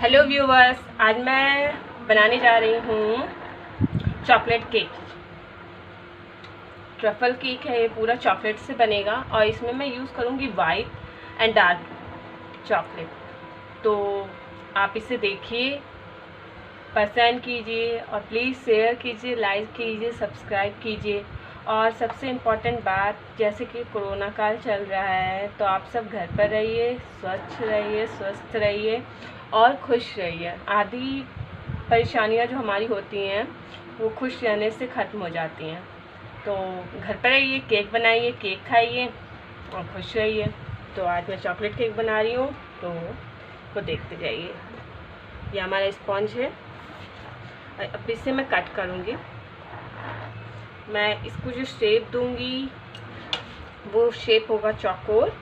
Hello viewers, आज मैं बनाने जा रही हूँ चॉकलेट केक। ट्रफल केक है, ये पूरा चॉकलेट से बनेगा और इसमें मैं यूज़ करूँगी वाइट एंड डार्क चॉकलेट। तो आप इसे देखिए, पसंद कीजिए और प्लीज़ शेयर कीजिए, लाइक कीजिए, सब्सक्राइब कीजिए। और सबसे इम्पॉर्टेंट बात, जैसे कि कोरोना काल चल रहा है तो आप सब घर पर रहिए, स्वस्थ रहिए और खुश रहिए। आधी परेशानियां जो हमारी होती हैं वो खुश रहने से ख़त्म हो जाती हैं। तो घर पर रहिए, केक बनाइए, केक खाइए और खुश रहिए। तो आज मैं चॉकलेट केक बना रही हूँ, तो वो देखते जाइए। ये हमारा स्पॉन्ज है, अब इसे मैं कट करूँगी। मैं इसको जो शेप दूँगी वो शेप होगा चौकोर।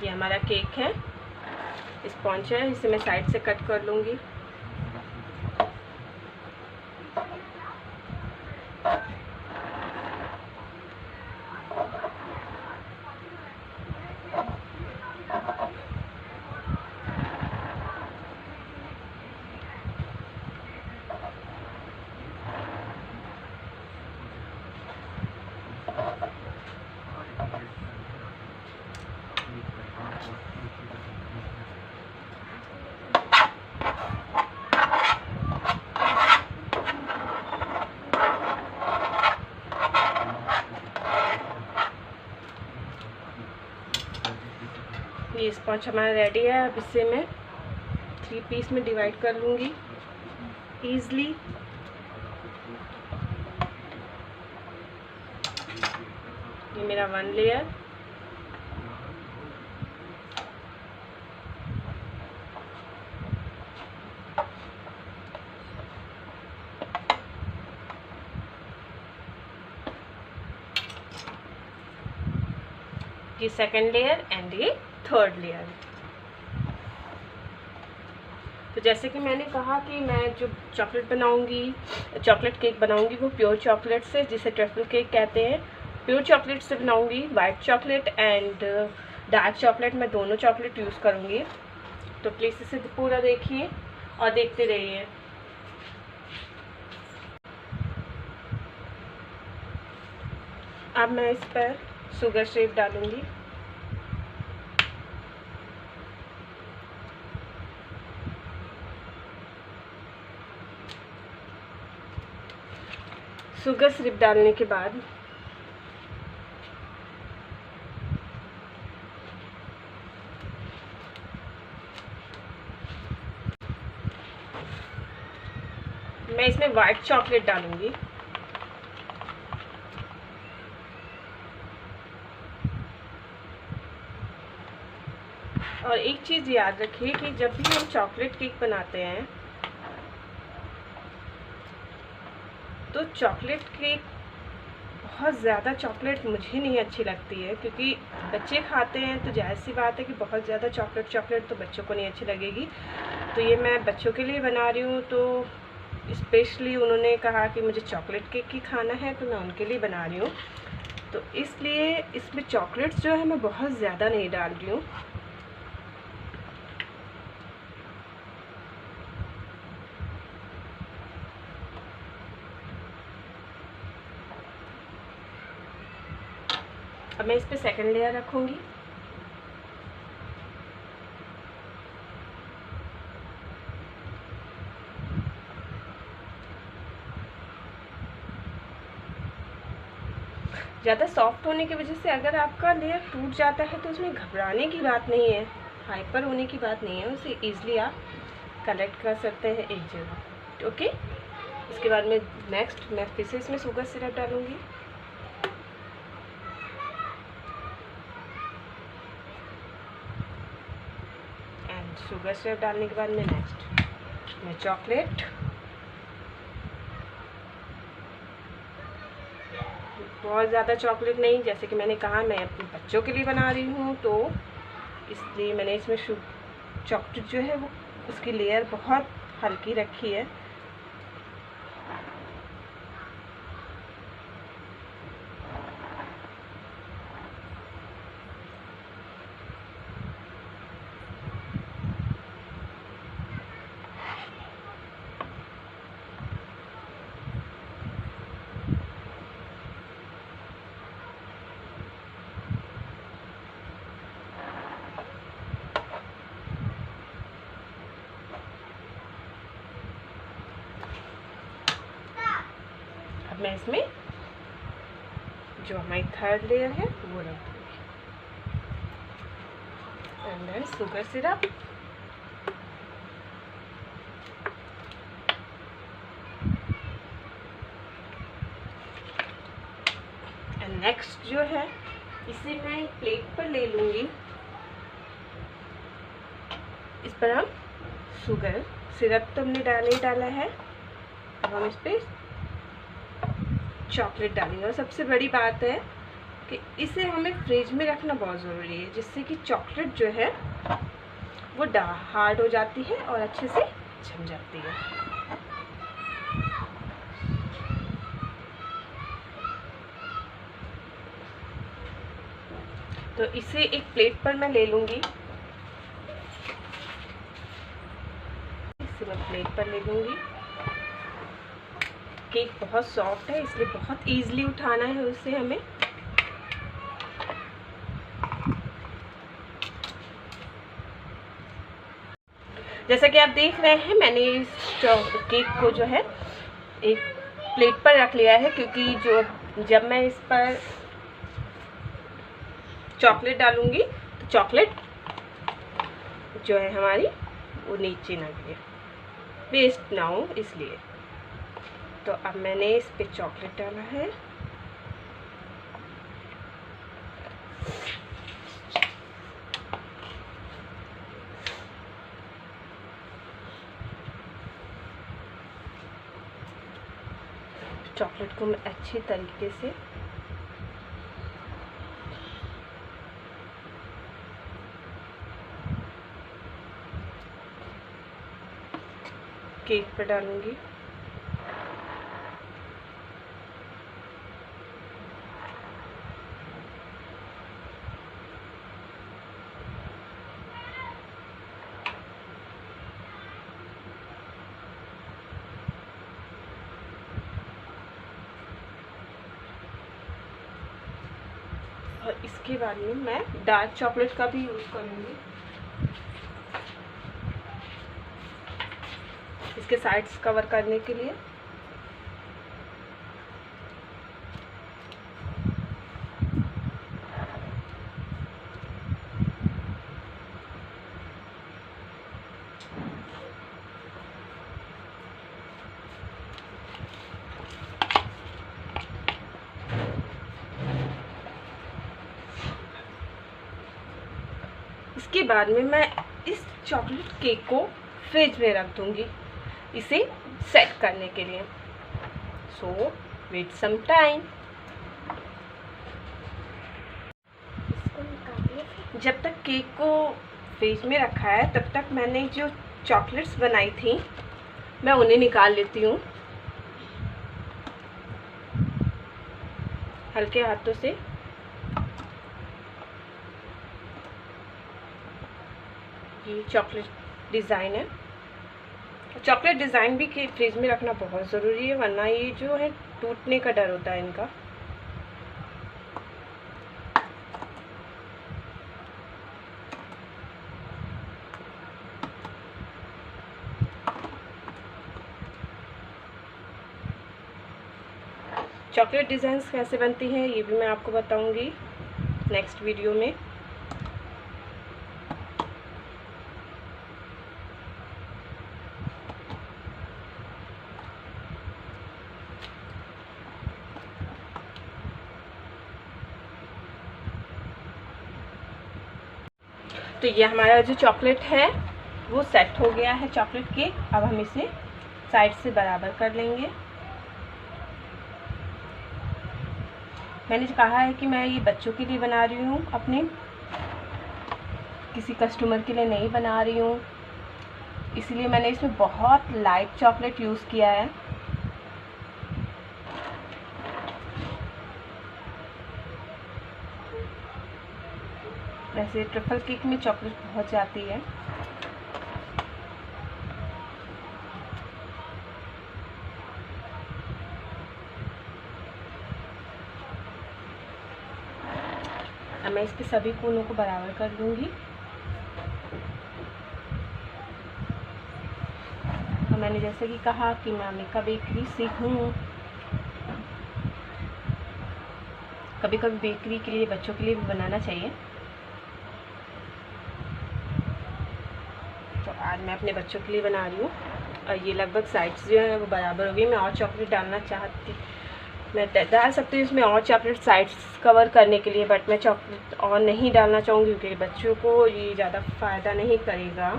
ये हमारा केक है, स्पॉन्ज है, इसे मैं साइड से कट कर लूँगी। ये स्पॉन्ज हमारा रेडी है। अब इसे मैं 3 पीस में डिवाइड कर लूँगी ईज़ली। ये मेरा 1 लेयर, ये 2nd लेयर एंड ये 3rd लेयर। तो जैसे कि मैंने कहा कि मैं जो चॉकलेट केक बनाऊंगी वो प्योर चॉकलेट से, जिसे ट्रफल केक कहते हैं, प्योर चॉकलेट से बनाऊंगी। White chocolate and dark chocolate, मैं दोनों चॉकलेट यूज़ करूंगी। तो प्लीज़ इसे पूरा देखिए और देखते रहिए। अब मैं इस पर शुगर सिरप डालूंगी। शुगर सिरप डालने के बाद मैं इसमें वाइट चॉकलेट डालूंगी। और एक चीज़ याद रखिए कि जब भी हम चॉकलेट केक बनाते हैं तो चॉकलेट केक, बहुत ज़्यादा चॉकलेट मुझे नहीं अच्छी लगती है, क्योंकि बच्चे खाते हैं तो जाहिर सी बात है कि बहुत ज़्यादा चॉकलेट तो बच्चों को नहीं अच्छी लगेगी। तो ये मैं बच्चों के लिए बना रही हूँ, तो स्पेशली उन्होंने कहा कि मुझे चॉकलेट केक ही खाना है, तो मैं उनके लिए बना रही हूँ। तो इसलिए इसमें चॉकलेट्स जो है मैं बहुत ज़्यादा नहीं डाल रही हूँ। अब मैं इस पर 2nd लेयर रखूँगी। ज़्यादा सॉफ्ट होने की वजह से अगर आपका लेयर टूट जाता है तो उसमें घबराने की बात नहीं है, हाइपर होने की बात नहीं है, उसे ईज़िली आप कलेक्ट कर सकते हैं एक जगह। ओके, इसके बाद में नेक्स्ट मैं फिर से इसमें शुगर सिरप डालूँगी। शुगर सिरप डालने के बाद में नेक्स्ट मैं चॉकलेट, बहुत ज़्यादा चॉकलेट नहीं, जैसे कि मैंने कहा मैं अपने बच्चों के लिए बना रही हूँ, तो इसलिए मैंने इसमें चॉकलेट जो है वो उसकी लेयर बहुत हल्की रखी है। अब मैं इसमें जो हमारी थर्ड लेयर है वो रख दूँगी, and then sugar syrup, and next जो है इसे मैं एक प्लेट पर ले लूँगी। इस पर हम शुगर सिरप तो हमने नहीं डाला है, अब हम इस पर चॉकलेट डालेंगे। और सबसे बड़ी बात है कि इसे हमें फ्रिज में रखना बहुत ज़रूरी है, जिससे कि चॉकलेट जो है वो हार्ड हो जाती है और अच्छे से जम जाती है। तो इसे एक प्लेट पर मैं ले लूँगी, इसे मैं प्लेट पर ले लूँगी। केक बहुत सॉफ्ट है इसलिए बहुत इजीली उठाना है उसे हमें। जैसा कि आप देख रहे हैं, मैंने इस केक को जो है एक प्लेट पर रख लिया है, क्योंकि जब मैं इस पर चॉकलेट डालूंगी तो चॉकलेट जो है हमारी वो नीचे ना गिरे, वेस्ट ना हो इसलिए। तो अब मैंने इस पे चॉकलेट डाला है, चॉकलेट को मैं अच्छी तरीके से केक पर डालूंगी। और इसके बाद में मैं डार्क चॉकलेट का भी यूज़ करूँगी, इसके साइड्स कवर करने के लिए। इसके बाद में मैं इस चॉकलेट केक को फ्रिज में रख दूंगी इसे सेट करने के लिए। सो वेट सम टाइम। जब तक केक को फ्रिज में रखा है तब तक मैंने जो चॉकलेट्स बनाई थी मैं उन्हें निकाल लेती हूँ हल्के हाथों से। ये चॉकलेट डिज़ाइन है। चॉकलेट डिज़ाइन भी फ्रिज में रखना बहुत ज़रूरी है, वरना ये जो है टूटने का डर होता है इनका। चॉकलेट डिज़ाइंस कैसे बनती हैं ये भी मैं आपको बताऊंगी नेक्स्ट वीडियो में। तो ये हमारा जो चॉकलेट है वो सेट हो गया है चॉकलेट केक। अब हम इसे साइड से बराबर कर लेंगे। मैंने कहा है कि मैं ये बच्चों के लिए बना रही हूँ, अपने किसी कस्टमर के लिए नहीं बना रही हूँ, इसलिए मैंने इसमें बहुत लाइट चॉकलेट यूज़ किया है। वैसे ट्रफल केक में चॉकलेट बहुत जाती है। अब मैं इसके सभी कोनों को बराबर कर लूँगी। तो मैंने जैसे कि कहा कि मैं अम्मिका बेकरी से हूँ। कभी कभी बेकरी के लिए बच्चों के लिए भी बनाना चाहिए। तो आज मैं अपने बच्चों के लिए बना रही हूँ और ये लगभग साइड्स जो है वो बराबर हो गई। मैं और चॉकलेट डालना चाहती, मैं डाल सकती हूँ इसमें और चॉकलेट साइड्स कवर करने के लिए, बट मैं चॉकलेट और नहीं डालना चाहूँगी क्योंकि बच्चों को ये ज़्यादा फ़ायदा नहीं करेगा।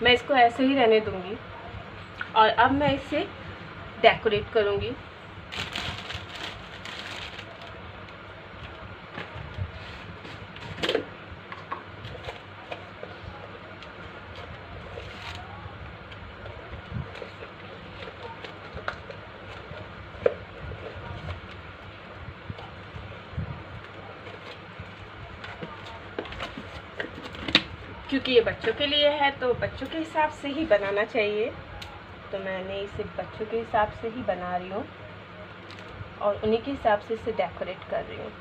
मैं इसको ऐसे ही रहने दूँगी और अब मैं इसे डेकोरेट करूँगी। क्योंकि ये बच्चों के लिए है तो बच्चों के हिसाब से ही बनाना चाहिए, तो मैंने इसे बच्चों के हिसाब से ही बना रही हूँ और उन्हीं के हिसाब से इसे डेकोरेट कर रही हूँ।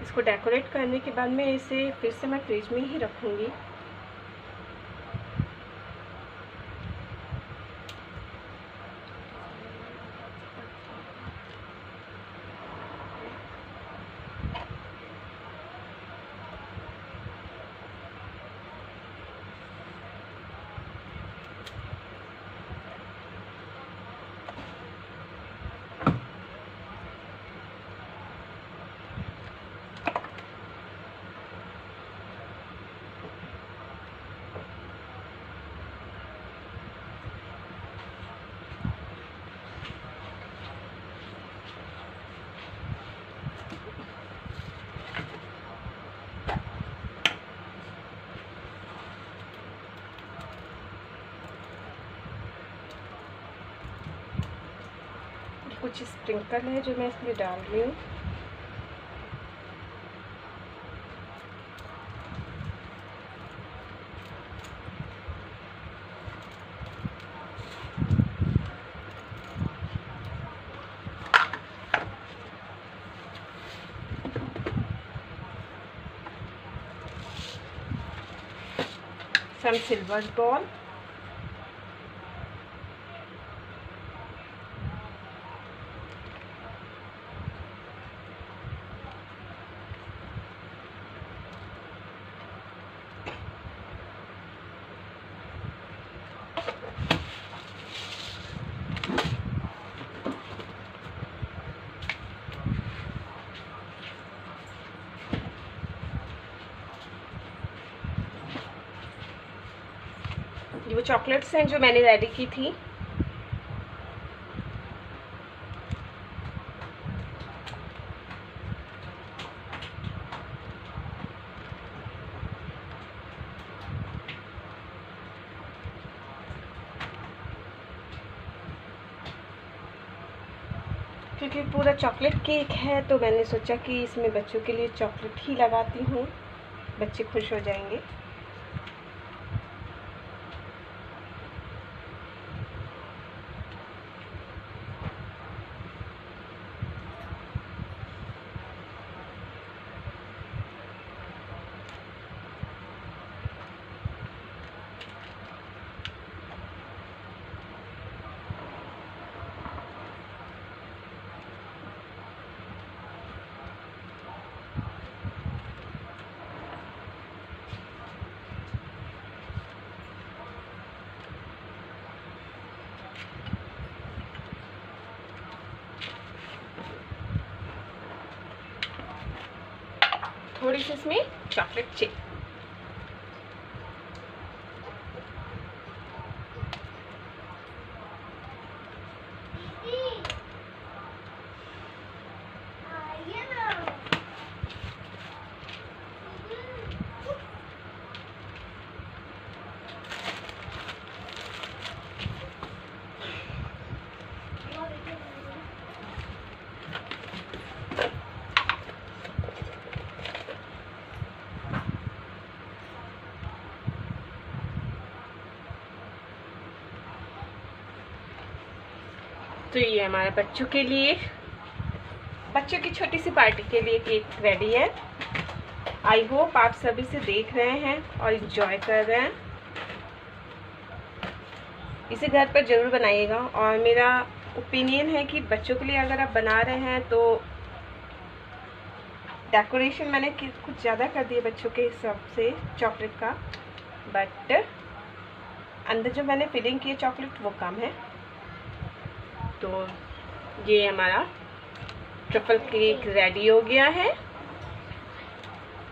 इसको डेकोरेट करने के बाद मैं इसे फिर से मैं फ्रिज में ही रखूँगी। कुछ स्प्रिंकल है जो मैं इसमें डाल रही हूँ। some silver ball, ये वो चॉकलेट्स हैं जो मैंने रेडी की थी। क्योंकि पूरा चॉकलेट केक है तो मैंने सोचा कि इसमें बच्चों के लिए चॉकलेट ही लगाती हूँ, बच्चे खुश हो जाएंगे। थोड़ी सी इसमें चॉकलेट चिप। तो ये हमारे बच्चों के लिए, बच्चों की छोटी सी पार्टी के लिए केक रेडी है। आई होप आप सभी से देख रहे हैं और इंजॉय कर रहे हैं। इसे घर पर ज़रूर बनाइएगा। और मेरा ओपिनियन है कि बच्चों के लिए अगर आप बना रहे हैं तो डेकोरेशन मैंने कुछ ज़्यादा कर दिया बच्चों के हिसाब से चॉकलेट का, बट अंदर जो मैंने फिलिंग की है चॉकलेट वो कम है। तो ये हमारा ट्रफल केक रेडी हो गया है।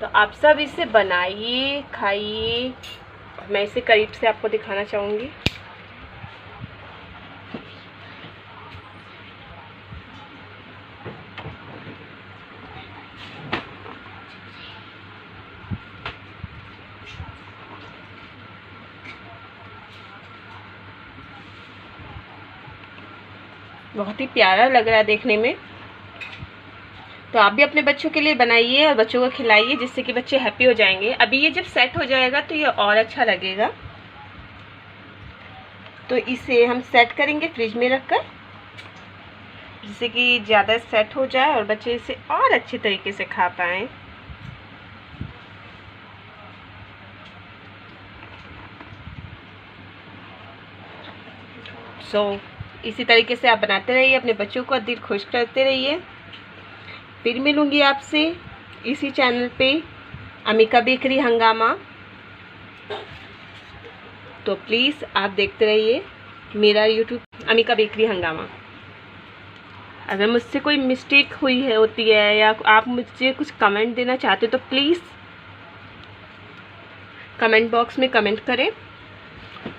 तो आप सब इसे बनाइए, खाइए। मैं इसे करीब से आपको दिखाना चाहूँगी। बहुत ही प्यारा लग रहा है देखने में। तो आप भी अपने बच्चों के लिए बनाइए और बच्चों को खिलाइए, जिससे कि बच्चे हैप्पी हो जाएंगे। अभी ये जब सेट हो जाएगा तो ये और अच्छा लगेगा। तो इसे हम सेट करेंगे फ्रिज में रखकर, जिससे कि ज़्यादा सेट हो जाए और बच्चे इसे और अच्छे तरीके से खा पाएँ। इसी तरीके से आप बनाते रहिए, अपने बच्चों को दिल खुश करते रहिए। फिर मिलूंगी आपसे इसी चैनल पे, अमिका बेकरी हंगामा। तो प्लीज़ आप देखते रहिए मेरा यूट्यूब अमिका बेकरी हंगामा। अगर मुझसे कोई मिस्टेक हुई होती है या आप मुझे कुछ कमेंट देना चाहते हो तो प्लीज़ कमेंट बॉक्स में कमेंट करें।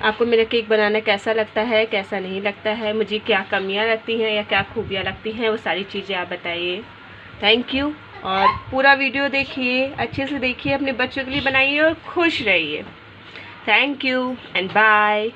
आपको मेरा केक बनाना कैसा लगता है, कैसा नहीं लगता है, मुझे क्या कमियां लगती हैं या क्या खूबियां लगती हैं, वो सारी चीज़ें आप बताइए। Thank you. और पूरा वीडियो देखिए, अच्छे से देखिए, अपने बच्चों के लिए बनाइए और खुश रहिए। Thank you and bye.